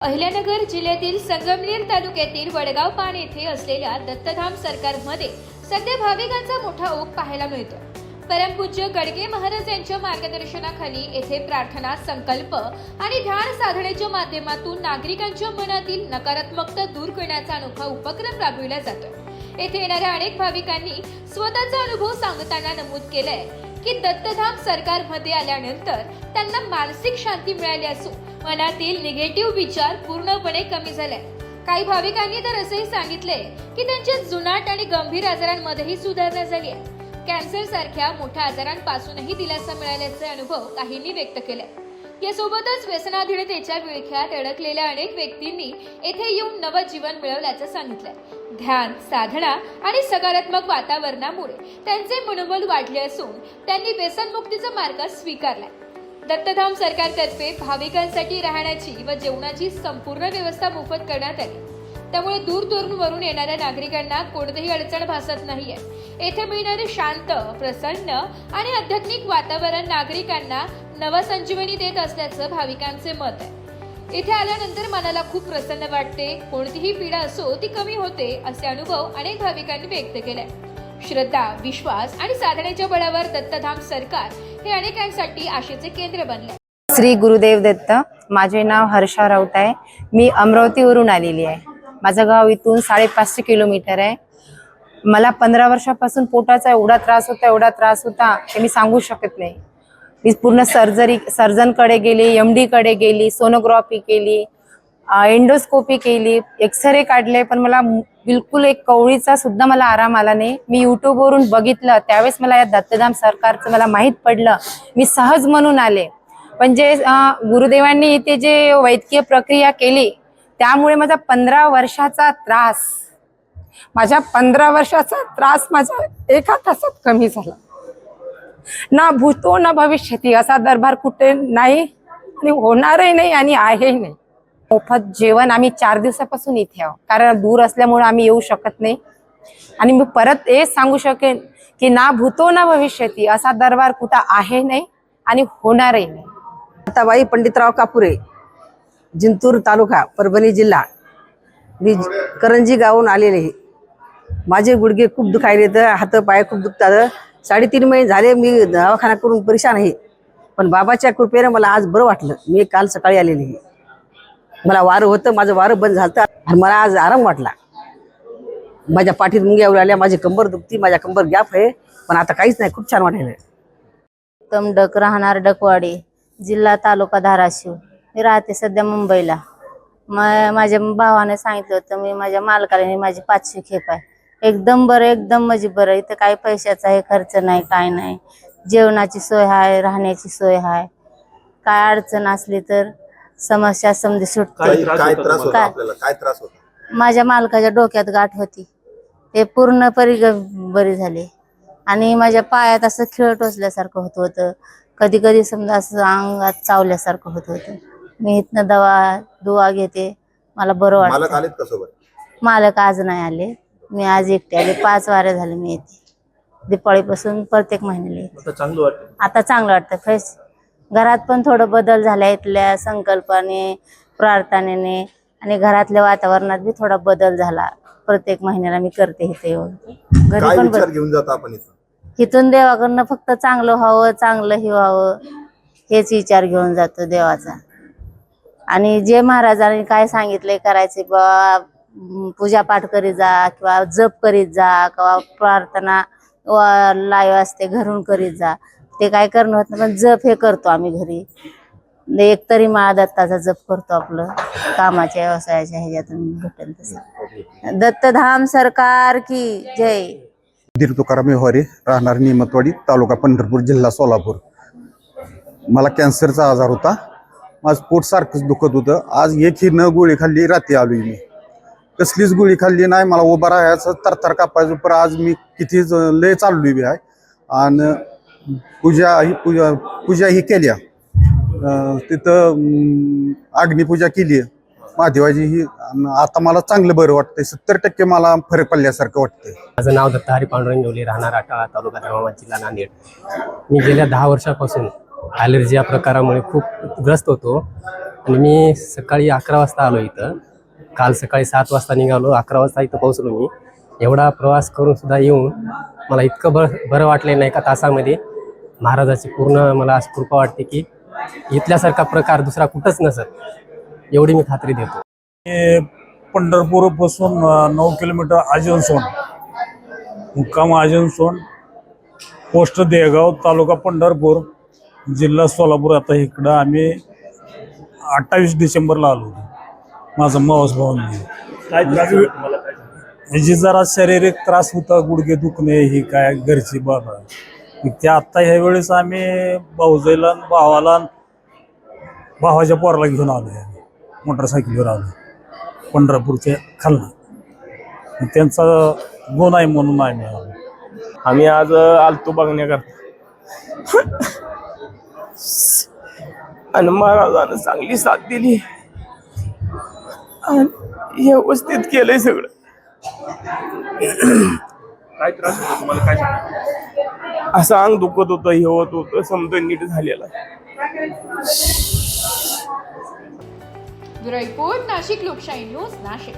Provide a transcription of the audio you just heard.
अहिल्यानगर जिल्ह्यातील संगमनेर तालुक्यातील वडगाव पान येथे असलेल्या दत्तधाम सरकारमध्ये सध्या भाविकांचा मोठा ओघ पाहायला मिळतो। परमपूज्य गडगे महाराज यांच्या मार्गदर्शनाखाली येथे प्रार्थना, संकल्प आणि ध्यान साधनेच्या माध्यमातून नागरिकांच्या मनातील नकारात्मकता दूर करण्याचा अनोखा उपक्रम राबविला जातो। येथे येणाऱ्या अनेक भाविकांनी स्वतःचा अनुभव सांगताना नमूद केलंय की दत्तधाम सरकारमध्ये आल्यानंतर त्यांना मानसिक शांती मिळाली असून मनातील निगेटिव्ह विचार पूर्णपणे कमी झाले। काही भाविकांनी तर असेही सांगितले की त्यांच्या जुनाट आणि गंभीर आजारांमध्येही सुधारणा झाली आहे। कॅन्सर सारख्या मोठ्या आजारांपासूनही दिलासा मिळाल्याचे अनुभव काहींनी व्यक्त केले। यासोबतच व्यसनाधीनतेच्या विळख्यात अडकलेल्या अनेक व्यक्तींनी येथे येऊन नवं जीवन मिळवल्याचं सांगितलंय। ध्यान, साधना आणि सकारात्मक वातावरणामुळे त्यांचे मनोबल वाढले असून त्यांनी व्यसनमुक्तीचा मार्ग स्वीकारलाय। दत्तधाम सरकारतर्फे भाविकांसाठी राहण्याची व जेवणाची संपूर्ण व्यवस्था मोफत करण्यात आली। त्यामुळे दूरदूरवरून येणाऱ्या नागरिकांना कोणतीही अडचण भासत नाहीये। येथे मिळणारे शांत, प्रसन्न आणि आध्यात्मिक वातावरण नागरिकांना नवसंजीवनी देत असल्याचं भाविकांचे मत आहे। इथे आल्यानंतर मनाला खूप प्रसन्न वाटते, कोणतीही पीडा असो ती कमी होते, असे अनुभव अनेक भाविकांनी व्यक्त केले। श्रद्धा, विश्वास आणि साधनेच्या बळावर दत्तधाम सरकार हे अनेकांसाठी आशेचे केंद्र बनले। श्री गुरुदेव दत्त। माझे नाव हर्षा राऊत आहे। मी अमरावतीवरून आलेली आहे। माझं गाव इथून 550 किलोमीटर आहे। मला 15 वर्षापासून पोटाचा एवढा त्रास होता की मी सांगू शकत नाही। मी पूर्ण सर्जनकडे गेली, एमडी कडे गेली, सोनोग्राफी केली, एंडोस्कोपी केली, एक्सरे काढले, पण मला बिलकुल एक कवळीचा सुद्धा मला आराम आला नाही। मी युट्यूबवरून बघितलं, त्यावेळेस मला या दत्तधाम सरकारचं मला माहीत पडलं। मी सहज म्हणून आले, पण जे गुरुदेवांनी इथे जे वैद्यकीय प्रक्रिया केली त्यामुळे माझा 15 वर्षाचा त्रास माझा एका तासात कमी झाला। ना भूतो ना भविष्यती असा दरबार कुठे नाही आणि होणारही नाही आणि आहेही नाही। मोफत जेवण आम्ही 4 दिवसापासून इथे आहोत, कारण दूर असल्यामुळे आम्ही येऊ शकत नाही। आणि मी परत हेच सांगू शकेन की ना भूतो ना भविष्यती असा दरबार कुठं आहे नाही आणि होणारही नाही। आता बाई पंडितराव कापुरे, जिंतूर तालुका, परभणी जिल्हा। मी करंजी गावून आलेले। माझे गुडघे खूप दुखायले, तर हात पाय खूप दुखतात। 3.5 महिने झाले मी दवाखाना करून परेशान आहे, पण बाबाच्या कृपेने मला आज बरं वाटलं। मी काल सकाळी आलेली, मला वारं होतं, माझं वारं बंद झालं आणि मला आज आराम वाटला। माझ्या पाठीत मुंग्या येऊ लागल्या, माझी कंबर दुखती, माझ्या कंबर गॅप आहे, पण आता काहीच नाही, खूप छान वाटायला। उत्तम डक, राहणार डकवाडी, जिल्हा तालुका धाराशिव। मी राहते सध्या मुंबईला। माझ्या भावाने सांगितलं होतं, मी माझ्या मालकाने, माझी 5वी खेप आहे। एकदम बरं, एकदम म्हणजे बरं। इथं काही पैशाचा हे खर्च नाही, काय नाही, जेवणाची सोय आहे, राहण्याची सोय आहे। काय अडचण असली तर समस्या समधी सुटते। काय त्रास होता आपल्याला? काय त्रास होता? माझ्या मालकाच्या डोक्यात गाठ होती, ते पूर्णपणे बरी झाली। आणि माझ्या पायात असं खिळ टोचल्यासारखं होत होतं, कधी कधी समजा असं अंगात चावल्यासारखं होत होतं। मी इथनं दुवा घेते, मला बरं वाटतं। मालक आलेत का सोबत? मालक आज नाही आले, मी आज एकटे आले। 5 वारे झाले मी येते, दिपाळीपासून प्रत्येक महिन्याला येते। आता चांगलं वाटतं, फ्रेश। घरात पण थोडं बदल झाला इथल्या संकल्पाने, प्रार्थनेने, आणि घरातल्या वातावरणात बी थोडा बदल झाला। प्रत्येक महिन्याला मी करते इथे येऊन। घरी काय पण विचार घेऊन जातो आपण इथून देवाकडनं फक्त चांगलं व्हावं, चांगलं हे व्हावं, हेच विचार घेऊन जातो देवाचा। आणि जे महाराजांनी काय सांगितले करायचे, पूजा पाठ करीत जा, किंवा जप करीत जा, किंवा प्रार्थना लाईव्ह असते घरून करीत जा, ते काय करणं होत नाही, पण जप हे करतो आम्ही घरी। एक तरी माळा दत्ताचा जप करतो, आपलं कामाच्या व्यवसायाच्या ह्याच्यातून भेटेल तसं। दत्तधाम सरकार की जय। धीर तुकाराम व्यवहारे, राहणार निमतवाडी, तालुका पंढरपूर, जिल्हा सोलापूर। मला कॅन्सरचा आजार होता। माझं पोट सारखंच दुखत होतं। आज एकही न गोळी खाल्ली, रात्री आलोय मी, कसलीच गोळी खाल्ली नाही। मला उभा राहायचं थरथर कापायचं, पण आज मी किती लय चाललोय बी आहे। आणि पूजा ही केल्या, तिथं अग्निपूजा केली महादेवाची ही। आता मला चांगलं बरं वाटतंय, 70% मला फरक पडल्यासारखं वाटतंय। माझं नाव दत्ताहरी पांडुरंग जोली, राहणार आटाळा, तालुका धर्माबाद, जिल्हा नांदेड। मी गेल्या 10 वर्षापासून ॲलर्जी या प्रकारामुळे खूप ग्रस्त होतो। आणि मी सकाळी 11 वाजता आलो इथं. काल सकाळी 7 वाजता निघालो, 11 वाजता इथं पोहोचलो मी. एवढा प्रवास करून सुद्धा येऊन मला इतकं बरं वाटलं नाही. एका तासामध्ये महाराजाची पूर्ण मला अशी कृपा वाटते की इथल्यासारखा प्रकार दुसरा कुठंच नसत, एवढी मी खात्री देतो. पंढरपूर पासून 9 किलोमीटर आजनसोंड, मुक्काम आजनसोंड, पोस्ट देगाव, तालुका पंढरपूर, जिल्हा सोलापूर. आता इकडं आम्ही 28 डिसेंबरला आलो होतो. माझा मावस भाऊ ह्याची जरा शारीरिक त्रास होता, गुडघे दुखणे, ही काय घरची बाबा. ते आत्ता ह्या वेळेस आम्ही भाऊजाईला, भावाच्या पोराला घेऊन आलो. मोटरसायकलीवर आलो पंढरपूरच्या खालनं. त्यांचा गुण आहे म्हणून आम्ही आलो. आम्ही आज आलतो बघण्याकरता आणि महाराजानं चांगली साथ दिली आणि व्यवस्थित केलंय सगळं. काय त्रास होतो तुम्हाला, काय असं अंग दुखत होतं, हे होत होतं, समजा नीट झालेला. ब्युरो रिपोर्ट, नाशिक लोकशाही न्यूज, नाशिक.